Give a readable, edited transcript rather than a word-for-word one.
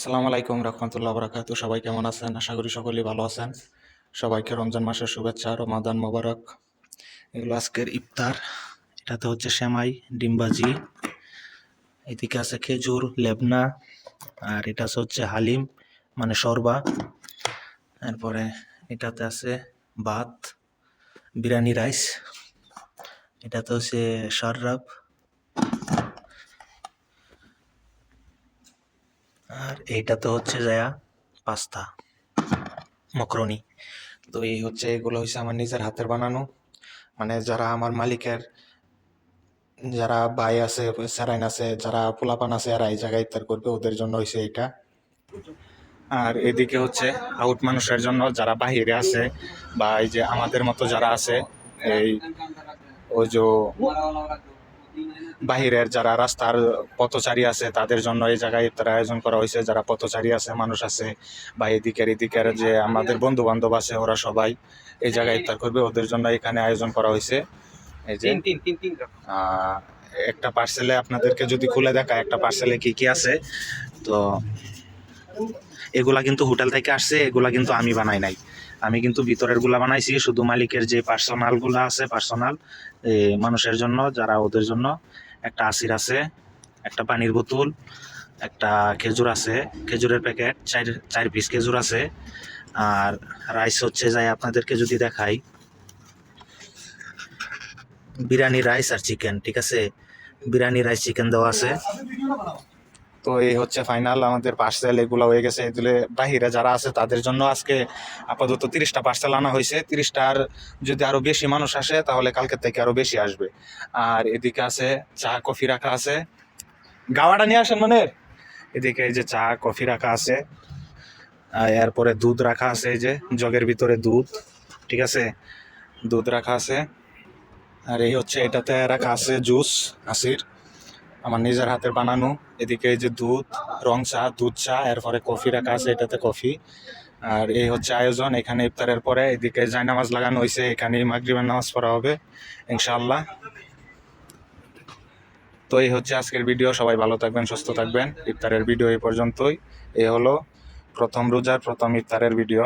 আসসালামু আলাইকুম রহমতুল্লাহ বরাকাতু। সবাই কেমন আছেন? আশা করি সকলেই ভালো আছেন। সবাইকে রমজান মাসের শুভেচ্ছা, রমাদান মোবারক। এগুলো আজকের ইফতার। এটাতে হচ্ছে সেমাই, ডিমবাজি, এদিকে আছে খেজুর, লেবনা, আর এটা হচ্ছে হালিম মানে শরবা। এরপরে এটাতে আছে ভাত, বিরিয়ানি রাইস, এটাতে হচ্ছে শাররাব, আর এইটাতে হচ্ছে যায়া পাস্তা, মকরনি। তো এই হচ্ছে এগুলো হচ্ছে আমার নিজের হাতের বানানো, মানে যারা আমার মালিকের যারা ভাই আছে, স্যারাইন আছে, যারা পোলাপান আছে, এরা এই জায়গায় ইফতার করবে, ওদের জন্য হয়েছে এটা। আর এদিকে হচ্ছে আউট মানুষের জন্য, যারা বাহিরে আছে বা এই যে আমাদের মতো যারা আছে, এই ওই যে বাহিরের যারা রাস্তার পথচারী আছে, তাদের জন্য এই জায়গায় ইফতার আয়োজন করা হয়েছে। যারা পথচারী আছে, মানুষ আছে, বা এদিকের যে আমাদের বন্ধু বান্ধব আছে, ওরা সবাই এই জায়গায় ইফতার করবে, ওদের জন্য এখানে আয়োজন করা হয়েছে। এই যে একটা পার্সেলে আপনাদেরকে যদি খুলে দেখা, একটা পার্সেলে কি কি আছে, তো এগুলা কিন্তু হোটেল থেকে আসছে, এগুলা কিন্তু আমি বানাই নাই। আমি কিন্তু ভিতরের গুলা বানাইছি, শুধু মালিকের যে পার্সোনাল গুলা আছে, পার্সোনাল মানুষের জন্য, যারা ওদের জন্য একটা আসির আছে, একটা পানির বোতল, একটা খেজুর আছে, খেজুরের প্যাকেট, চার পিস খেজুর আছে। আর রাইস হচ্ছে যাই আপনাদেরকে যদি দেখাই, বিরিয়ানি রাইস আর চিকেন, ঠিক আছে, বিরিয়ানি রাইস চিকেন দেওয়া আছে। তো এই হচ্ছে ফাইনাল আমাদের পার্সেল, এগুলো হয়ে গেছে। এগুলো বাহিরে যারা আছে তাদের জন্য আজকে আপাতত 30টা পার্সেল আনা হয়েছে। 30টার যদি আরো বেশি মানুষ আসে তাহলে কালকে থেকে আরো বেশি আসবে। আর এদিকে আছে চা কফি রাখা আছে, গাওয়াটা নিয়ে আসেন মানে। এদিকে এই যে চা কফি রাখা আছে, এরপরে দুধ রাখা আছে, এই যে জগের ভিতরে দুধ, ঠিক আছে, দুধ রাখা আছে। আর এই হচ্ছে এটাতে রাখা আছে জুস আসির, আমার নিজের হাতের বানানো। এদিকে এই যে দুধ, রং চা, দুধ চা, এরপরে কফি রাখা আছে, এটাতে কফি। আর এই হচ্ছে আয়োজন এখানে ইফতারের পরে। এদিকে জায়নামাজ লাগানো হয়েছে, এখানে মাগরিবের নামাজ পড়া হবে ইনশাআল্লাহ। তো এই হচ্ছে আজকের ভিডিও। সবাই ভালো থাকবেন, সুস্থ থাকবেন। ইফতারের ভিডিও এই পর্যন্তই। এই হলো প্রথম রোজার প্রথম ইফতারের ভিডিও।